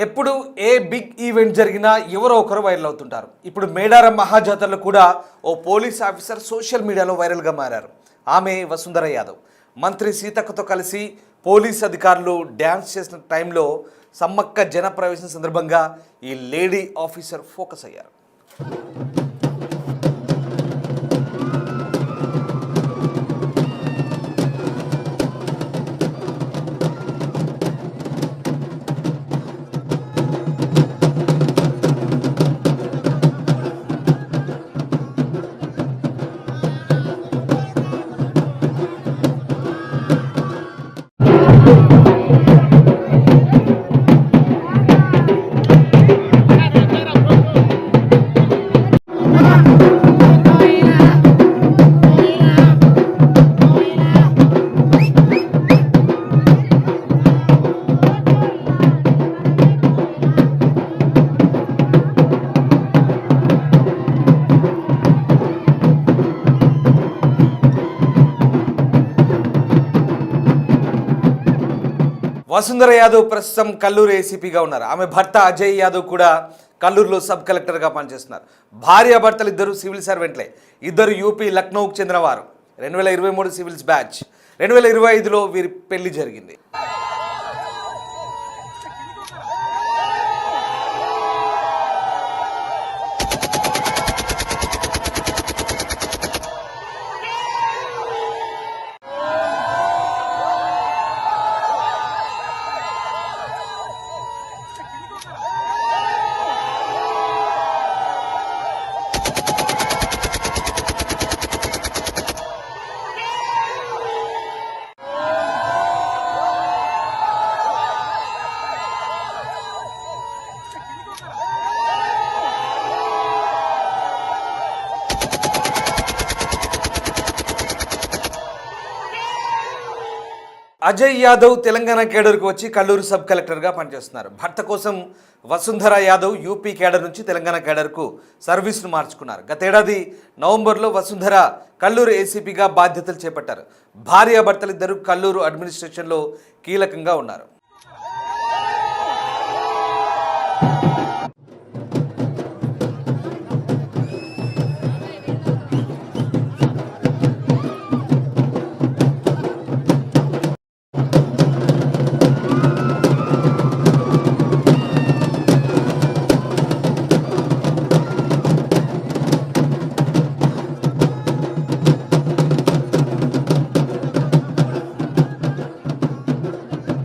ఎప్పుడు a big event జరిగినా ఎవరో ఒకరు వైరల్ అవుతుంటారు. ఇప్పుడు మేడారం మహాజాతరలో కూడా ఓ పోలీస్ ఆఫీసర్ సోషల్ మీడియాలో వైరల్గా మారారు. ఆమె వసుంధర యాదవ్. మంత్రి సీతక్కతో కలిసి పోలీస్ అధికారులు డ్యాన్స్ చేసిన టైంలో సమ్మక్క జనప్రవేశం సందర్భంగా ఈ లేడీ ఆఫీసర్ ఫోకస్ అయ్యారు. వసుంధర యాదవ్ ప్రస్తుతం కల్లూరు ఏసీపీగా ఉన్నారు. ఆమె భర్త అజయ్ యాదవ్ కూడా కల్లూరులో సబ్ కలెక్టర్గా పనిచేస్తున్నారు. భార్యాభర్తలు ఇద్దరు సివిల్ సర్వెంట్లే. ఇద్దరు యూపీ లక్నోకు చెందినవారు. 2023 సివిల్స్ బ్యాచ్. 2025లో వీరి పెళ్లి జరిగింది. అజయ్ యాదవ్ తెలంగాణ కేడర్కు వచ్చి కల్లూరు సబ్ కలెక్టర్గా పనిచేస్తున్నారు. భర్త కోసం వసుంధర యాదవ్ యూపీ కేడర్ నుంచి తెలంగాణ కేడర్కు సర్వీస్ను మార్చుకున్నారు. గతేడాది నవంబర్లో వసుంధర కల్లూరు ఏసీపీగా బాధ్యతలు చేపట్టారు. భార్యాభర్తలిద్దరూ కల్లూరు అడ్మినిస్ట్రేషన్లో కీలకంగా ఉన్నారు.